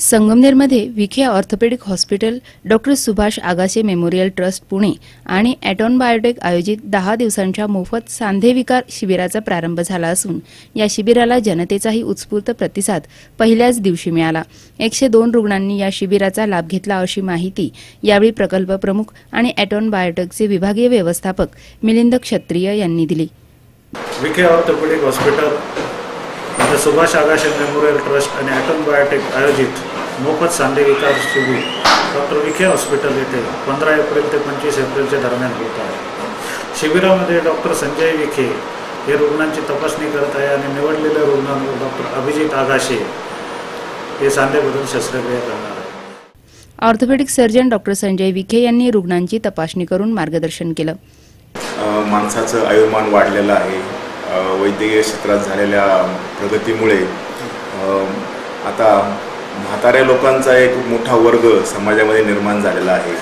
संगमनेरमध्ये Vikhe orthopaedic hospital, doctor Subhash Agashe memorial trust Pune आणि ॲटॉन biotech आयोजित 10 दिवसांच्या मोफत सांधेविकार शिबिराचा प्रारंभ झाला असून या शिबिराला जनतेचाही उत्स्फूर्त प्रतिसाद पहिल्याच दिवशी मिळाला। 102 रुग्णांनी या शिबिराचा लाभ घेतला अशी माहिती यावेळी प्रकल्प प्रमुख आणि ॲटॉन बायोटेकचे विभागीय व्यवस्थापक मिलिंद क्षत्रिय यांनी दिली। Vikhe orthopaedic hospital, Subhash Agashe memorial trust आणि ॲटॉन बायोटेक आयोजित मोफत सांधेविकार शिबिर डॉक्टर विखे हॉस्पिटल येथे 15 एप्रिल ते 25 एप्रिलच्या दरम्यान होत आहे। शिबिरामध्ये डॉक्टर संजय विखे हे रुग्णांची तपासणी करत आहे आणि निवडलेल्या रुग्णांवर डॉक्टर अभिजित आगाशे हे सांधेबद्दल शस्त्रक्रिया करणार आहे। Orthopaedic surgeon doctor Sanjay Vikhe यांनी रुग्णांची तपासणी करून मार्गदर्शन केलं। माणसाचं आयुर्मान वाढलेलं आहे। वैद्यकीय क्षेत्रात झालेल्या प्रगतीमुळे आता म्हाताऱ्या लोकांचा एक मोठा वर्ग समाजामध्ये निर्माण झालेला आहे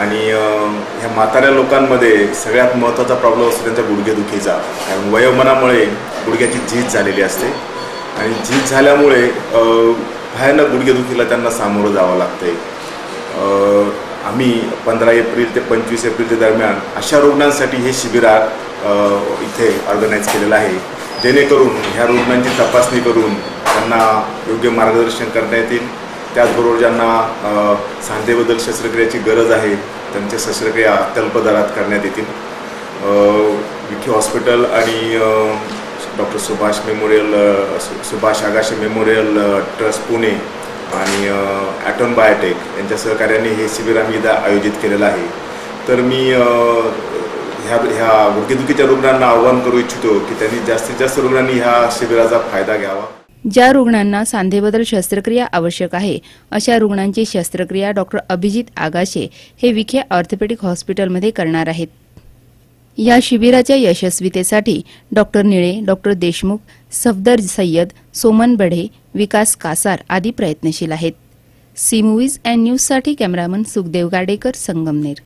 आणि ह्या म्हाताऱ्या लोकांमध्ये सगळ्यात महत्त्वाचा प्रॉब्लेम असतो त्यांच्या गुडघेदुखीचा। कारण वयोमानामुळे गुडघ्याची झीज झालेली असते आणि झीज झाल्यामुळे भयानक गुडघेदुखीला त्यांना सामोरं जावं लागते। आम्ही 15 एप्रिल ते 25 एप्रिलच्या दरम्यान अशा रुग्णांसाठी हे शिबिर इथे ऑर्गनाईज केलेलं आहे, जेणेकरून ह्या रुग्णांची तपासणी करून त्यांना योग्य मार्गदर्शन करण्यात येईल। त्याचबरोबर ज्यांना सांधेबद्दल शस्त्रक्रियेची गरज आहे त्यांच्या शस्त्रक्रिया अत्यल्प दरात करण्यात येतील। विखे हॉस्पिटल आणि doctor Subhash Agashe memorial trust Pune आणि ॲटॉन बायोटेक यांच्या सहकार्याने हे शिबिर आम्ही इथं आयोजित केलेलं आहे। तर मी ह्या गुडघेदुखीच्या रुग्णांना आवाहन करू इच्छितो की त्यांनी जास्तीत जास्त रुग्णांनी ह्या शिबिराचा फायदा घ्यावा। ज्या रुग्णांना सांधेबद्दल शस्त्रक्रिया आवश्यक आहे अशा रुग्णांची शस्त्रक्रिया डॉक्टर अभिजित आगाशे हे विखे ऑर्थोपेडिक हॉस्पिटलमध्ये करणार आहेत। या शिबिराच्या यशस्वीतेसाठी डॉक्टर निळे, डॉक्टर देशमुख, सफदर सय्यद, सोमन बढे, विकास कासार आदी प्रयत्नशील आहेत। सी मूव्हीज अँड न्यूजसाठी कॅमेरामन सुखदेव गाडेकर, संगमनेर।